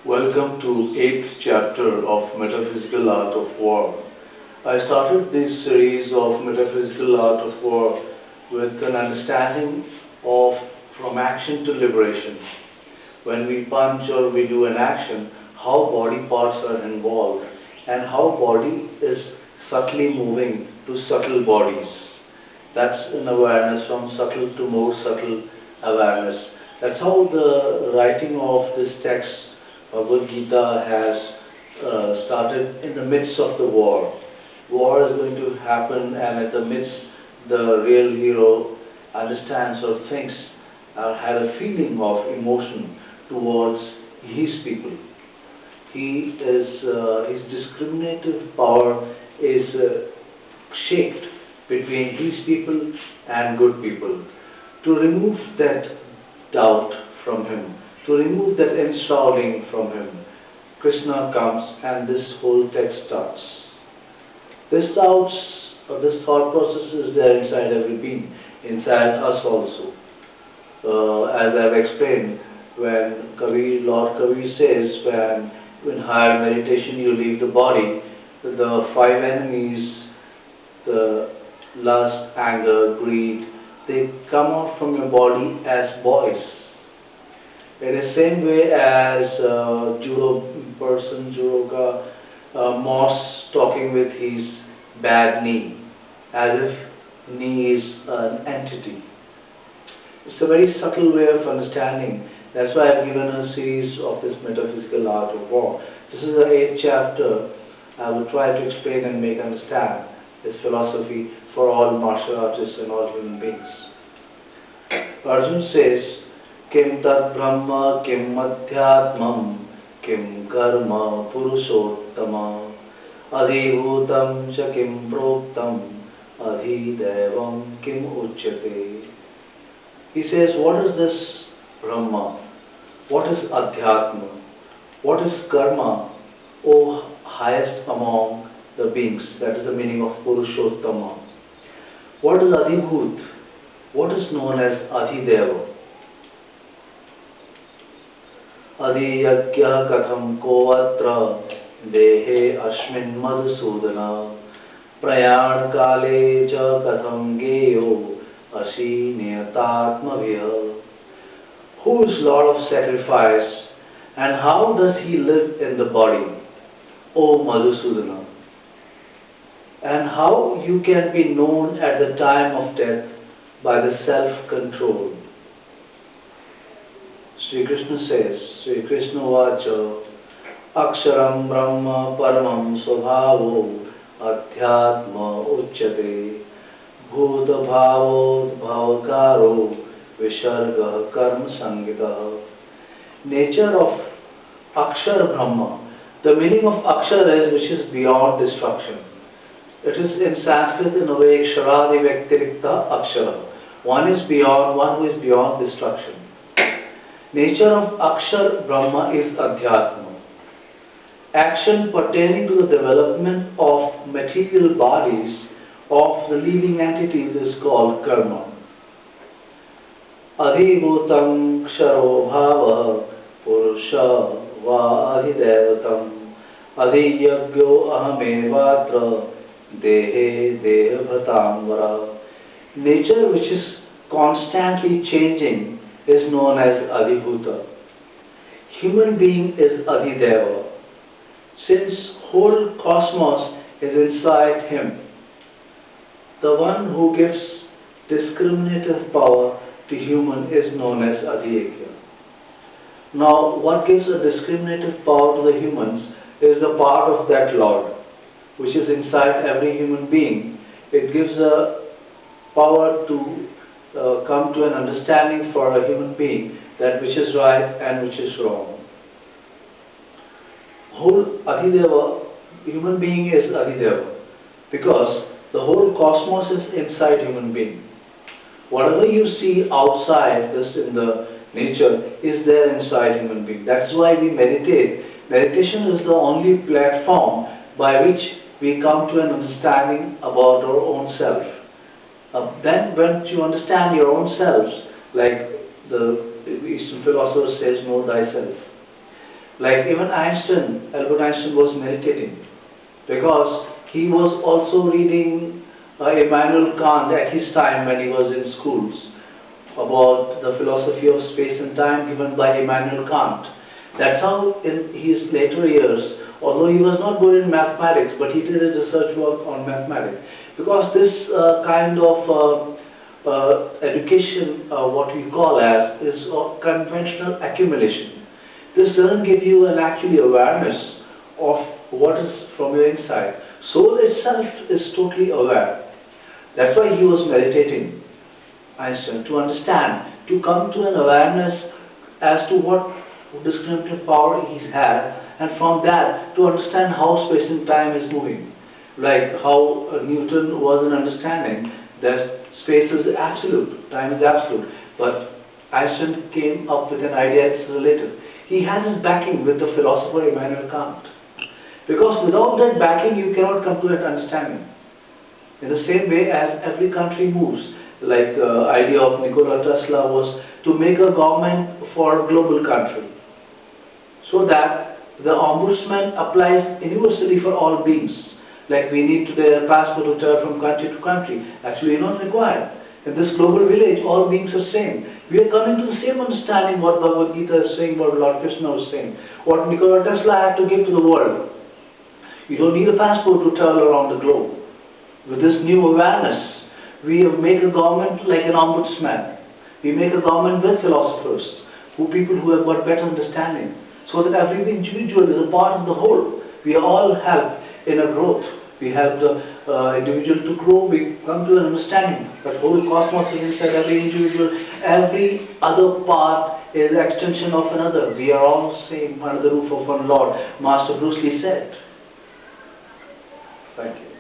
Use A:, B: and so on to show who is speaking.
A: Welcome to 8th chapter of Metaphysical Art of War. I started this series of Metaphysical Art of War with an understanding of from action to liberation. When we punch or we do an action, how body parts are involved and how body is subtly moving to subtle bodies. That's an awareness from subtle to more subtle awareness. That's how the writing of this text, Bhagavad Gita, has started in the midst of the war. War is going to happen, and at the midst, the real hero understands or thinks or had a feeling of emotion towards his people. His discriminative power is shaped between these people and good people. To remove that doubt from him, to remove that enshrouding from him, Krishna comes and this whole text starts. This doubts or this thought process is there inside every being, inside us also. As I've explained, when Lord Kabir says, when in higher meditation you leave the body, the five enemies, the lust, anger, greed, they come out from your body as boys. In the same way as judoka, Moss talking with his bad knee, as if knee is an entity. It's a very subtle way of understanding. That's why I've given a series of this metaphysical art of war. This is the 8th chapter. I will try to explain and make understand this philosophy for all martial artists and all human beings. Arjuna says, Kim tat brahma, kim madhyatmam, kim karma purushottama, adhibhutam cha kim proktam, adhidevam kim uchyate. He says, what is this Brahma? What is Adhyatma? What is Karma, O highest among the beings? That is the meaning of Purushottama. What is Adhibhut? What is known as Adhideva? Adhiyagya katham kovatra dehe ashmin madhusudana prayad kale cha katham geyo asi niyatatmavya. Who is Lord of sacrifice and how does he live in the body, O Madhusudana? And how you can be known at the time of death by the self-control. Sri Krishna says, Sri Krishna Vacha, Aksharam Brahma Paramam Svabhavo Adhyatma Uchyate Bhuta Bhavo Bhavakaro Visharga Karma Sangita. Nature of Akshar Brahma. The meaning of Akshar is which is beyond destruction. It is in Sanskrit in a way Ksharadi Vyaktirikta Akshara. One is beyond, one who is beyond destruction. Nature of Akshar Brahma is Adhyatma. Action pertaining to the development of material bodies of the living entities is called Karma. Adhibhutam ksharo bhava purusha va adhidevatam adhiyagyo ahamevatra dehe dehabhatamvara. Nature which is constantly changing is known as Adhibhuta. Human being is Adhideva. Since whole cosmos is inside him, the one who gives discriminative power to human is known as Adhiyagya. Now, what gives a discriminative power to the humans is the part of that Lord, which is inside every human being. It gives a power to come to an understanding for a human being that which is right and which is wrong. Whole Adhideva, human being is Adhideva because the whole cosmos is inside human being. Whatever you see outside, just in the nature, is there inside human being. That's why we meditate. Meditation is the only platform by which we come to an understanding about our own self. Then when you understand your own selves, like the Eastern philosopher says, know thyself. Like even Einstein, Albert Einstein was meditating because he was also reading Immanuel Kant at his time when he was in schools about the philosophy of space and time given by Immanuel Kant. That's how in his later years, although he was not good in mathematics, but he did his research work on mathematics. Because this kind of education, what we call as, is conventional accumulation. This doesn't give you an actually awareness of what is from your inside. Soul itself is totally aware. That's why he was meditating, Einstein, to understand, to come to an awareness as to what discriminative power he had, and from that to understand how space and time is moving. Like how Newton was an understanding that space is absolute, time is absolute, but Einstein came up with an idea it's relative. He has his backing with the philosopher Immanuel Kant. Because without that backing, you cannot come to that understanding. In the same way as every country moves, like the idea of Nikola Tesla was to make a government for a global country, so that the ombudsman applies universally for all beings. Like we need today a passport to travel from country to country. Actually, you're not required. In this global village, all beings are same. We are coming to the same understanding what Bhagavad Gita is saying, what Lord Krishna was saying, what Nikola Tesla had to give to the world. You don't need a passport to travel around the globe. With this new awareness, we make a government like an ombudsman. We make a government with philosophers, people who have got better understanding, so that every individual is a part of the whole. We all help in a growth. We help the individual to grow. We come to an understanding that whole cosmos is inside every individual. Every other part is an extension of another. We are all same under the roof of one Lord. Master Bruce Lee said. Thank you.